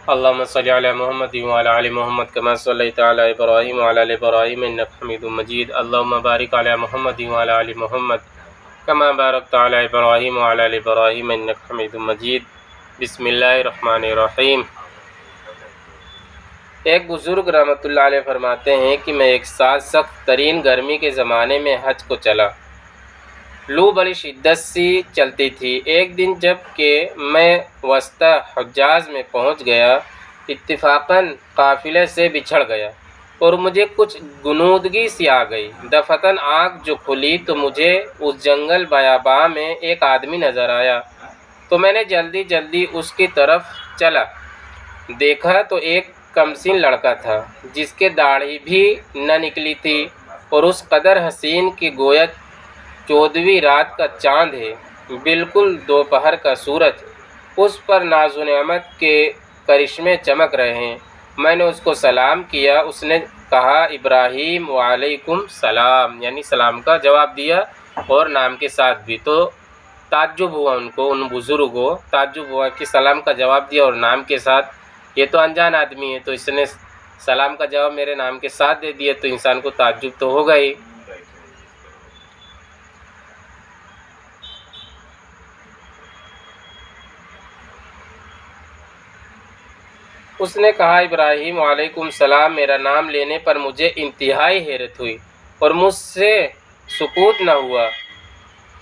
اللهم صل على محمد وعلى آل محمد كما صليت على إبراهيم وعلى آل إبراهيم إنك حميد مجيد. اللهم بارك على محمد وعلى آل محمد كما باركت على إبراهيم وعلى آل إبراهيم إنك حميد مجيد. بسم اللہ الرحمن الرحیم. ایک بزرگ رحمۃ اللہ علیہ فرماتے ہیں کہ میں ایک سال سخت ترین گرمی کے زمانے میں حج کو چلا. لو بڑی شدت سے چلتی تھی. ایک دن جب کہ میں وسطی حجاز میں پہنچ گیا، اتفاقاً قافلے سے بچھڑ گیا اور مجھے کچھ غنودگی سی آ گئی. دفعتاً آنکھ جو کھلی تو مجھے اس جنگل بیاباں میں ایک آدمی نظر آیا، تو میں نے جلدی اس کی طرف چلا. دیکھا تو ایک کمسن لڑکا تھا جس کے داڑھی بھی نہ نکلی تھی اور اس قدر حسین کہ گویا 14ویں رات کا چاند ہے، بالکل دوپہر کا سورج. اس پر ناز و نعمت کے کرشمے چمک رہے ہیں. میں نے اس کو سلام کیا. اس نے کہا ابراہیم وعلیکم سلام، یعنی سلام کا جواب دیا اور نام کے ساتھ بھی. تو تعجب ہوا ان بزرگوں کو تعجب ہوا کہ سلام کا جواب دیا اور نام کے ساتھ. یہ تو انجان آدمی ہے، تو اس نے سلام کا جواب میرے نام کے ساتھ دے دیا، تو انسان کو تعجب تو ہوگا ہی. اس نے کہا ابراہیم وعلیکم السلام. میرا نام لینے پر مجھے انتہائی حیرت ہوئی اور مجھ سے سکوت نہ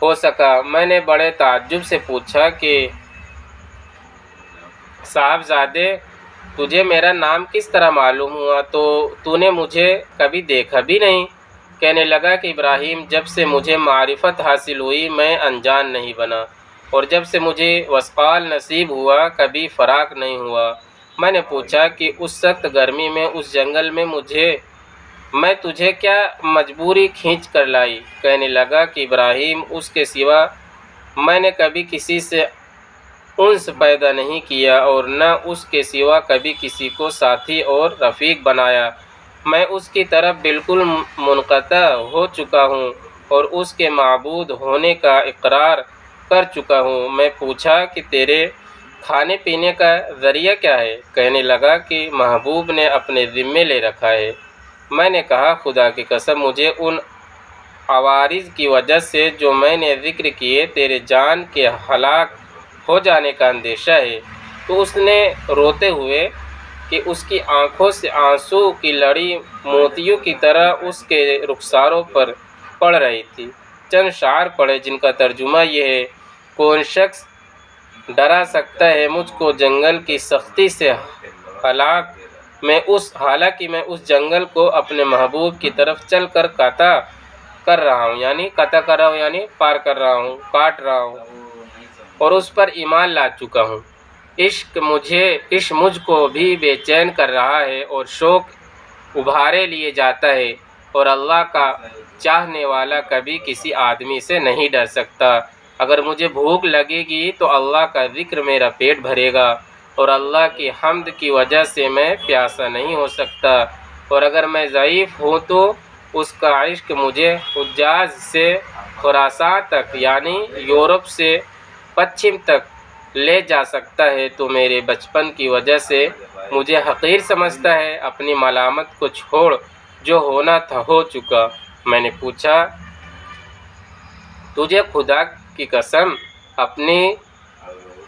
ہو سکا. میں نے بڑے تعجب سے پوچھا کہ صاحبزادے، تجھے میرا نام کس طرح معلوم ہوا؟ تو نے مجھے کبھی دیکھا بھی نہیں. کہنے لگا کہ ابراہیم، جب سے مجھے معرفت حاصل ہوئی میں انجان نہیں بنا، اور جب سے مجھے وصال نصیب ہوا کبھی فراق نہیں ہوا. میں نے پوچھا کہ اس سخت گرمی میں اس جنگل میں تجھے کیا مجبوری کھینچ کر لائی؟ کہنے لگا کہ ابراہیم، اس کے سوا میں نے کبھی کسی سے انس پیدا نہیں کیا اور نہ اس کے سوا کبھی کسی کو ساتھی اور رفیق بنایا. میں اس کی طرف بالکل منقطع ہو چکا ہوں اور اس کے معبود ہونے کا اقرار کر چکا ہوں. میں پوچھا کہ تیرے کھانے پینے کا ذریعہ کیا ہے؟ کہنے لگا کہ محبوب نے اپنے ذمے لے رکھا ہے. میں نے کہا خدا کی قسم، مجھے ان عوارض کی وجہ سے جو میں نے ذکر کیے تیرے جان کے ہلاک ہو جانے کا اندیشہ ہے. تو اس نے روتے ہوئے کہ اس کی آنکھوں سے آنسو کی لڑی موتیوں کی طرح اس کے رخساروں پر پڑ رہی تھی. چند شعر پڑھے جن کا ترجمہ یہ ہے: کون شخص ڈرا سکتا ہے مجھ کو جنگل کی سختی سے؟ حالانکہ میں اس جنگل کو اپنے محبوب کی طرف چل کر قطع کر رہا ہوں، یعنی پار کر رہا ہوں، کاٹ رہا ہوں، اور اس پر ایمان لا چکا ہوں. عشق مجھ کو بھی بے چین کر رہا ہے اور شوق ابھارے لیے جاتا ہے، اور اللہ کا چاہنے والا کبھی کسی آدمی سے نہیں ڈر سکتا. اگر مجھے بھوک لگے گی تو اللہ کا ذکر میرا پیٹ بھرے گا، اور اللہ کی حمد کی وجہ سے میں پیاسا نہیں ہو سکتا. اور اگر میں ضعیف ہوں تو اس کا عشق مجھے حجاز سے خراسان تک، یعنی یورپ سے پچھم تک لے جا سکتا ہے. تو میرے بچپن کی وجہ سے مجھے حقیر سمجھتا ہے. اپنی ملامت کو چھوڑ، جو ہونا تھا ہو چکا. میں نے پوچھا تجھے خدا کی قسم اپنی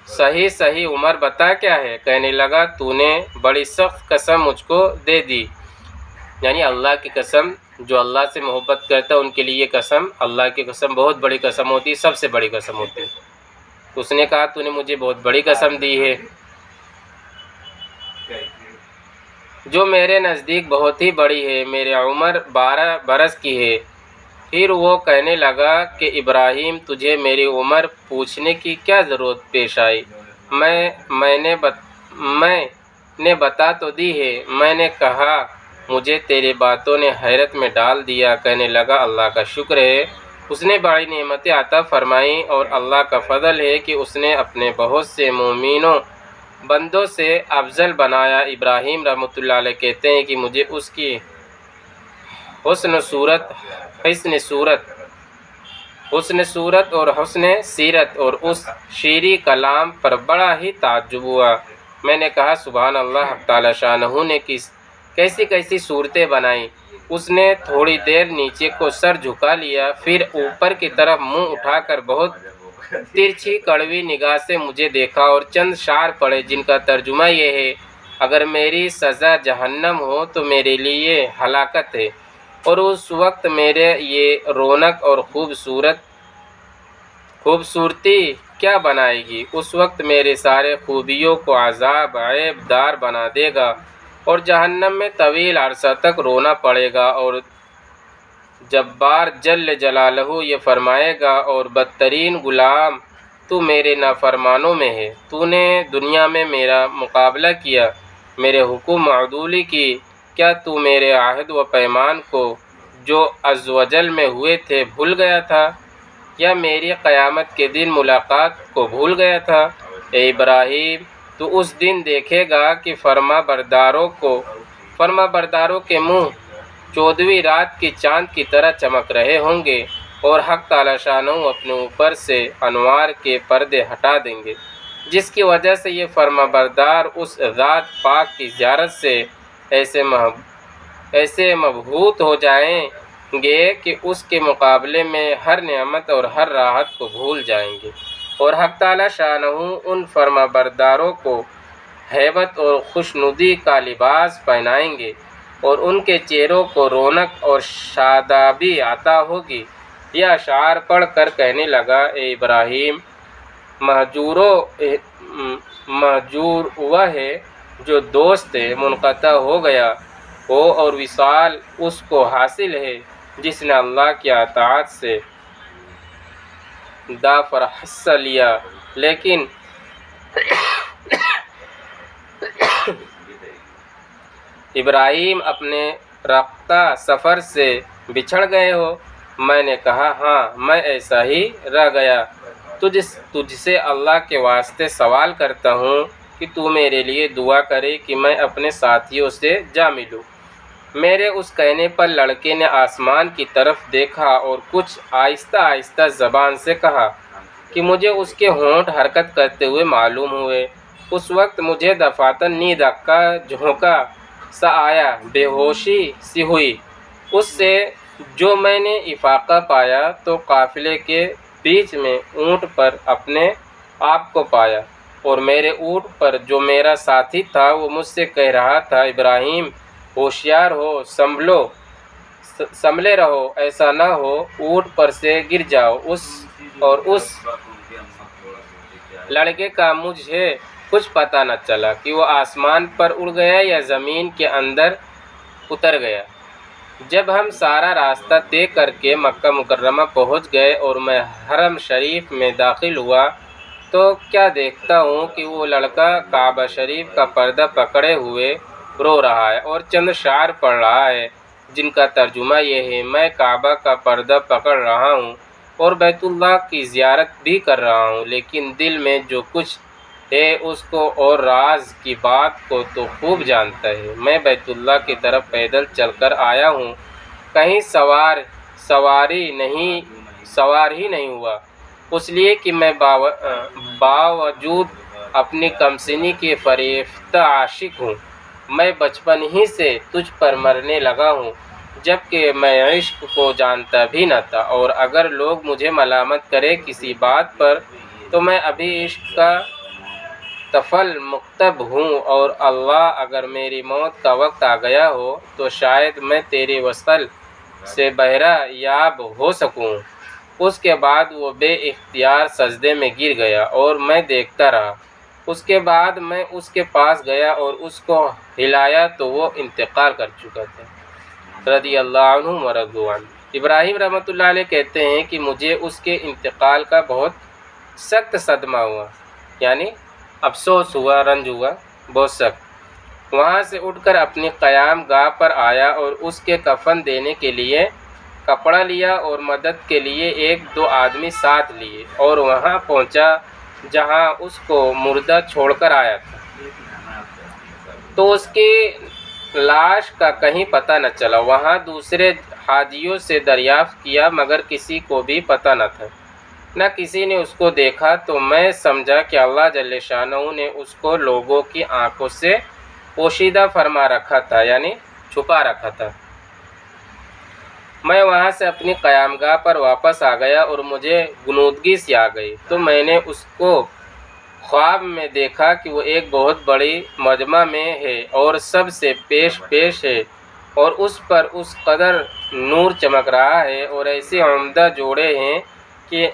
صحیح عمر بتا کیا ہے؟ کہنے لگا تو نے بڑی سخت قسم مجھ کو دے دی، یعنی اللہ کی قسم. جو اللہ سے محبت کرتا ہے ان کے لیے قسم، اللہ کی قسم بہت بڑی قسم ہوتی ہے، سب سے بڑی قسم ہوتی ہے. اس نے کہا تو نے مجھے بہت بڑی قسم دی ہے جو میرے نزدیک بہت ہی بڑی ہے. میری عمر 12 برس کی ہے. پھر وہ کہنے لگا کہ ابراہیم، تجھے میری عمر پوچھنے کی کیا ضرورت پیش آئی؟ میں نے بتا تو دی ہے. میں نے کہا مجھے تیری باتوں نے حیرت میں ڈال دیا. کہنے لگا اللہ کا شکر ہے، اس نے بڑی نعمتیں عطا فرمائیں، اور اللہ کا فضل ہے کہ اس نے اپنے بہت سے مومنوں بندوں سے افضل بنایا. ابراہیم رحمۃ اللہ علیہ کہتے ہیں کہ مجھے اس کی حسن صورت اور حسن سیرت اور اس شیریں کلام پر بڑا ہی تعجب ہوا. میں نے کہا سبحان اللہ، حق تعالی شانہ نے کیسی کیسی صورتیں بنائیں۔ اس نے تھوڑی دیر نیچے کو سر جھکا لیا، پھر اوپر کی طرف منہ اٹھا کر بہت ترچھی کڑوی نگاہ سے مجھے دیکھا اور چند اشعار پڑھے جن کا ترجمہ یہ ہے: اگر میری سزا جہنم ہو تو میرے لیے ہلاکت ہے، اور اس وقت میرے یہ رونق اور خوبصورتی کیا بنائے گی؟ اس وقت میرے سارے خوبیوں کو عذاب عیب دار بنا دے گا، اور جہنم میں طویل عرصہ تک رونا پڑے گا، اور جبار جل جلالہ یہ فرمائے گا: اور بدترین غلام تو میرے نافرمانوں میں ہے، تو نے دنیا میں میرا مقابلہ کیا، میرے حکم عدولی کی، کیا تو میرے عہد و پیمان کو جو عز و جل میں ہوئے تھے بھول گیا تھا، یا میری قیامت کے دن ملاقات کو بھول گیا تھا؟ اے ابراہیم، تو اس دن دیکھے گا کہ فرما برداروں کے منہ 14ویں رات کی چاند کی طرح چمک رہے ہوں گے، اور حق تعالی شانہ اپنے اوپر سے انوار کے پردے ہٹا دیں گے، جس کی وجہ سے یہ فرما بردار اس ذات پاک کی زیارت سے ایسے مبہوت ہو جائیں گے کہ اس کے مقابلے میں ہر نعمت اور ہر راحت کو بھول جائیں گے، اور حق تعالی شانہ ان فرما برداروں کو ہیبت اور خوشنودی کا لباس پہنائیں گے، اور ان کے چہروں کو رونق اور شادابی عطا ہوگی۔ یہ اشعار پڑھ کر کہنے لگا: اے ابراہیم، مہجور وہ ہے جو دوست منقطع ہو گیا ہو، اور وصال اس کو حاصل ہے جس نے اللہ کی اطاعت سے دافر حصہ لیا، لیکن ابراہیم اپنے رفتہ سفر سے بچھڑ گئے ہو؟ میں نے کہا ہاں، میں ایسا ہی رہ گیا۔ تجھ سے اللہ کے واسطے سوال کرتا ہوں کہ تو میرے لیے دعا کرے کہ میں اپنے ساتھیوں سے جا ملوں۔ میرے اس کہنے پر لڑکے نے آسمان کی طرف دیکھا اور کچھ آہستہ آہستہ زبان سے کہا کہ مجھے اس کے ہونٹ حرکت کرتے ہوئے معلوم ہوئے۔ اس وقت مجھے دفعتاً نیند کا جھونکا سا آیا، بے ہوشی سی ہوئی۔ اس سے جو میں نے افاقہ پایا تو قافلے کے بیچ میں اونٹ پر اپنے آپ کو پایا، اور میرے اونٹ پر جو میرا ساتھی تھا وہ مجھ سے کہہ رہا تھا: ابراہیم، ہوشیار ہو، سنبھلے رہو، ایسا نہ ہو اونٹ پر سے گر جاؤ۔ اس لڑکے کا مجھے کچھ پتہ نہ چلا کہ وہ آسمان پر اڑ گیا یا زمین کے اندر اتر گیا۔ جب ہم سارا راستہ طے کر کے مکہ مکرمہ پہنچ گئے اور میں حرم شریف میں داخل ہوا تو کیا دیکھتا ہوں کہ وہ لڑکا کعبہ شریف کا پردہ پکڑے ہوئے رو رہا ہے اور چند اشعار پڑھ رہا ہے جن کا ترجمہ یہ ہے: میں کعبہ کا پردہ پکڑ رہا ہوں اور بیت اللہ کی زیارت بھی کر رہا ہوں، لیکن دل میں جو کچھ ہے اس کو اور راز کی بات کو تو خوب جانتا ہے۔ میں بیت اللہ کی طرف پیدل چل کر آیا ہوں، کہیں سوار ہی نہیں ہوا، اس لیے کہ میں باوجود اپنی کمسنی کے فریفتہ عاشق ہوں۔ میں بچپن ہی سے تجھ پر مرنے لگا ہوں، جبکہ میں عشق کو جانتا بھی نہ تھا، اور اگر لوگ مجھے ملامت کریں کسی بات پر تو میں ابھی عشق کا طفل مکتب ہوں، اور اللہ اگر میری موت کا وقت آ گیا ہو تو شاید میں تیرے وصل سے بہرہ یاب ہو سکوں۔ اس کے بعد وہ بے اختیار سجدے میں گر گیا اور میں دیکھتا رہا۔ اس کے بعد میں اس کے پاس گیا اور اس کو ہلایا تو وہ انتقال کر چکا تھا۔ رضی اللہ عنہ ورضوا عنہ۔ ابراہیم رحمۃ اللہ علیہ کہتے ہیں کہ مجھے اس کے انتقال کا بہت سخت صدمہ ہوا، یعنی افسوس ہوا، رنج ہوا، بہت سخت۔ وہاں سے اٹھ کر اپنی قیام گاہ پر آیا اور اس کے کفن دینے کے لیے کپڑا لیا اور مدد کے لیے 1-2 آدمی ساتھ لیے اور وہاں پہنچا جہاں اس کو مردہ چھوڑ کر آیا تھا، تو اس کی لاش کا کہیں پتہ نہ چلا۔ وہاں دوسرے حاجیوں سے دریافت کیا مگر کسی کو بھی پتہ نہ تھا۔ نہ کسی نے اس کو دیکھا، تو میں سمجھا کہ اللہ جل شانہ نے اس کو لوگوں کی آنکھوں سے پوشیدہ فرما رکھا تھا، یعنی چھپا رکھا تھا۔ میں وہاں سے اپنی قیام گاہ پر واپس آ گیا اور مجھے غنودگی سی آ گئی، تو میں نے اس کو خواب میں دیکھا کہ وہ ایک بہت بڑی مجمع میں ہے اور سب سے پیش ہے، اور اس پر اس قدر نور چمک رہا ہے اور ایسے عمدہ جوڑے ہیں کہ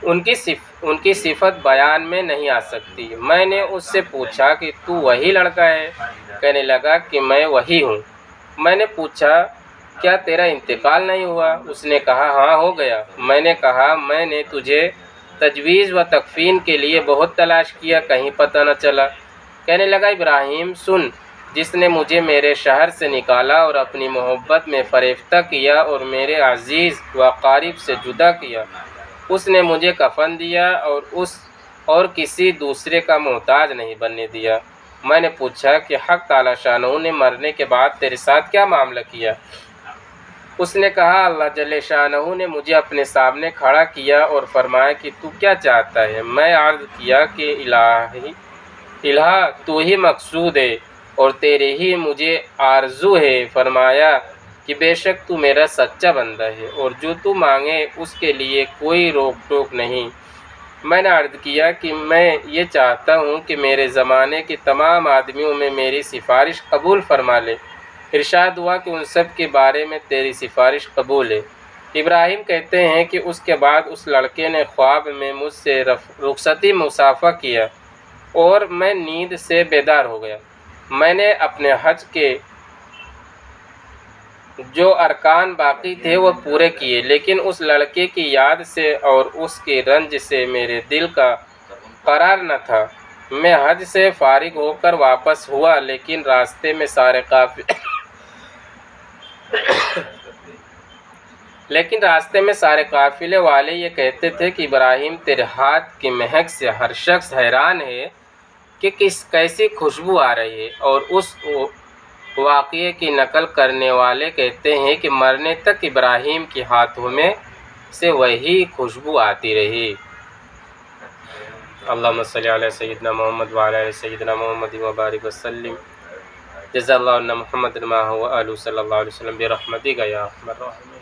ان کی صفت بیان میں نہیں آ سکتی۔ میں نے اس سے پوچھا کہ تو وہی لڑکا ہے؟ کہنے لگا کہ میں وہی ہوں۔ میں نے پوچھا کیا تیرا انتقال نہیں ہوا؟ اس نے کہا ہاں ہو گیا۔ میں نے کہا میں نے تجھے تجویز و تکفین کے لیے بہت تلاش کیا، کہیں پتہ نہ چلا۔ کہنے لگا ابراہیم سن، جس نے مجھے میرے شہر سے نکالا اور اپنی محبت میں فریفتہ کیا اور میرے عزیز و اقارب سے جدا کیا، اس نے مجھے کفن دیا اور کسی دوسرے کا محتاج نہیں بننے دیا۔ میں نے پوچھا کہ حق تعالی شانہ نے مرنے کے بعد تیرے ساتھ کیا معاملہ کیا؟ اس نے کہا اللہ جل شانہ نے مجھے اپنے سامنے کھڑا کیا اور فرمایا کہ تو کیا چاہتا ہے؟ میں عرض کیا کہ الہ تو ہی مقصود ہے اور تیرے ہی مجھے آرزو ہے۔ فرمایا کہ بے شک تو میرا سچا بندہ ہے اور جو تو مانگے اس کے لیے کوئی روک ٹوک نہیں۔ میں نے عرض کیا کہ میں یہ چاہتا ہوں کہ میرے زمانے کے تمام آدمیوں میں میری سفارش قبول فرما لے۔ ارشاد ہوا کہ ان سب کے بارے میں تیری سفارش قبول ہے۔ ابراہیم کہتے ہیں کہ اس کے بعد اس لڑکے نے خواب میں مجھ سے رخصتی مصافحہ کیا اور میں نیند سے بیدار ہو گیا۔ میں نے اپنے حج کے جو ارکان باقی تھے وہ پورے کیے، لیکن اس لڑکے کی یاد سے اور اس کے رنج سے میرے دل کا قرار نہ تھا۔ میں حج سے فارغ ہو کر واپس ہوا، لیکن راستے میں سارے قافلے والے یہ کہتے تھے کہ ابراہیم تیرے ہاتھ کی مہک سے ہر شخص حیران ہے کہ کیسی خوشبو آ رہی ہے، اور اس واقعے کی نقل کرنے والے کہتے ہیں کہ مرنے تک ابراہیم کے ہاتھوں میں سے وہی خوشبو آتی رہی۔ اللہم صلی علی سیدنا محمد وعلی آل سیدنا محمد وبارک وسلم۔ جزا اللہ عنا محمد ما هو آلہ صلی اللہ علیہ وسلم برحمتک یا ارحم الراحمین۔